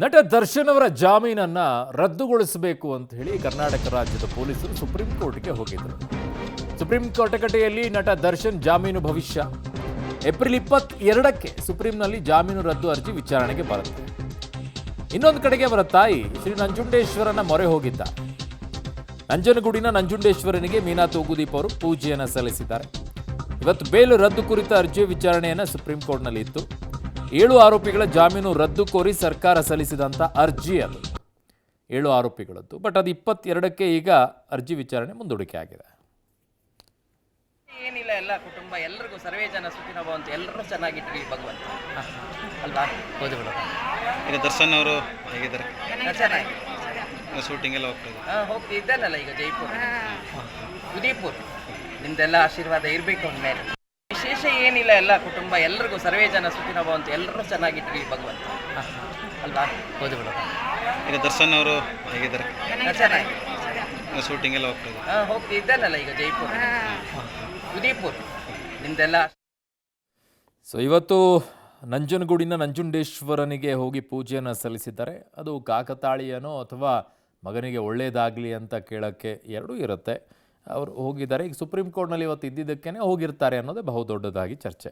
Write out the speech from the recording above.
ನಟ ದರ್ಶನ್ ಅವರ ಜಾಮೀನನ್ನ ರದ್ದುಗೊಳಿಸಬೇಕು ಅಂತ ಹೇಳಿ ಕರ್ನಾಟಕ ರಾಜ್ಯದ ಪೊಲೀಸರು ಸುಪ್ರೀಂ ಕೋರ್ಟ್ಗೆ ಹೋಗಿದ್ರು. ಸುಪ್ರೀಂ ಕೋರ್ಟಕಟೆಯಲ್ಲಿ ನಟ ದರ್ಶನ್ ಜಾಮೀನು ಭವಿಷ್ಯ ಏಪ್ರಿಲ್ 22ಕ್ಕೆ ಸುಪ್ರೀಂನಲ್ಲಿ ಜಾಮೀನು ರದ್ದು ಅರ್ಜಿ ವಿಚಾರಣೆಗೆ ಬರುತ್ತೆ. ಇನ್ನೊಂದು ಕಡೆಗೆ ಅವರ ತಾಯಿ ಶ್ರೀ ನಂಜುಂಡೇಶ್ವರನ ಮೊರೆ ಹೋಗಿದ್ದಾರೆ. ನಂಜನಗೂಡಿನ ನಂಜುಂಡೇಶ್ವರನಿಗೆ ಮೀನಾ ತೂಗುದೀಪ್ ಅವರು ಪೂಜೆಯನ್ನು ಸಲ್ಲಿಸಿದ್ದಾರೆ. ಇವತ್ತು ಬೇಲು ರದ್ದು ಕುರಿತ ಅರ್ಜಿ ವಿಚಾರಣೆಯನ್ನು ಸುಪ್ರೀಂ ಕೋರ್ಟ್ನಲ್ಲಿ ಇತ್ತು. 7 ಆರೋಪಿಗಳ ಜಾಮೀನು ರದ್ದು ಕೋರಿ ಸರ್ಕಾರ ಸಲ್ಲಿಸಿದಂಥ ಅರ್ಜಿ ಅದು 7 ಆರೋಪಿಗಳದ್ದು. ಬಟ್ ಅದು 22ಕ್ಕೆ ಈಗ ಅರ್ಜಿ ವಿಚಾರಣೆ ಮುಂದೂಡಿಕೆ ಆಗಿದೆ. ಏನಿಲ್ಲ, ಎಲ್ಲ ಕುಟುಂಬ ಎಲ್ಲರಿಗೂ ಸರ್ವೇ ಜನ ಸುಖಿನೋ ಭವಂತು, ಎಲ್ಲರೂ ಚೆನ್ನಾಗಿಟ್ವಿ ಭಗವಂತ ಅಲ್ವಾ. ಹೌದು ಮೇಡಮ್. ಈಗ ದರ್ಶನ್ ಅವರು ಹೇಗಿದ್ದಾರೆ? ಚೆನ್ನಾಗಿ ಶೂಟಿಂಗ್ ಎಲ್ಲ ಹೋಗ್ತದೆ. ಹೋಗ್ತಿದ್ದಲ್ಲ ಈಗ ಜೈಪುರ ಉದಯಪುರ್. ನಿಮ್ದೆಲ್ಲ ಆಶೀರ್ವಾದ ಇರಬೇಕು ಅಂದಮೇಲೆ ವಿಶೇಷ ಏನಿಲ್ಲ, ಎಲ್ಲ ಕುಟುಂಬ ಎಲ್ಲರಿಗೂ ಸರ್ವೇ ಜನ ಸುಖಿನೋ ಭವಂತು, ಎಲ್ಲರೂ ಚೆನ್ನಾಗಿಟ್ವಿ ಭಗವಂತ ಅಲ್ವಾ. ಹೌದು ಮೇಡಮ್. ಈಗ ದರ್ಶನ್ ಅವರು ಹೇಗಿದ್ದಾರೆ? ಚೆನ್ನಾಗಿ ಶೂಟಿಂಗ್ ಎಲ್ಲ ಹೋಗ್ತದೆ. ಹೋಗ್ತಿದ್ದಲ್ಲ ಈಗ ಜೈಪುರ ಉದಯಪುರ್. ನಿಮ್ದೆಲ್ಲ ಸೊ ಇವತ್ತು ನಂಜನಗೂಡಿನ ನಂಜುಂಡೇಶ್ವರನಿಗೆ ಹೋಗಿ ಪೂಜೆಯನ್ನು ಸಲ್ಲಿಸಿದ್ದಾರೆ. ಅದು ಕಾಕತಾಳೀಯನೋ ಅಥವಾ ಮಗನಿಗೆ ಒಳ್ಳೆಯದಾಗಲಿ ಅಂತ ಕೇಳೋಕ್ಕೆ ಎರಡೂ ಇರುತ್ತೆ. ಅವರು ಹೋಗಿದ್ದಾರೆ. ಈಗ ಸುಪ್ರೀಂ ಕೋರ್ಟ್ನಲ್ಲಿ ಇವತ್ತು ಇದ್ದಿದ್ದಕ್ಕೇ ಹೋಗಿರ್ತಾರೆ ಅನ್ನೋದೇ ಬಹುದೊಡ್ಡದಾಗಿ ಚರ್ಚೆ.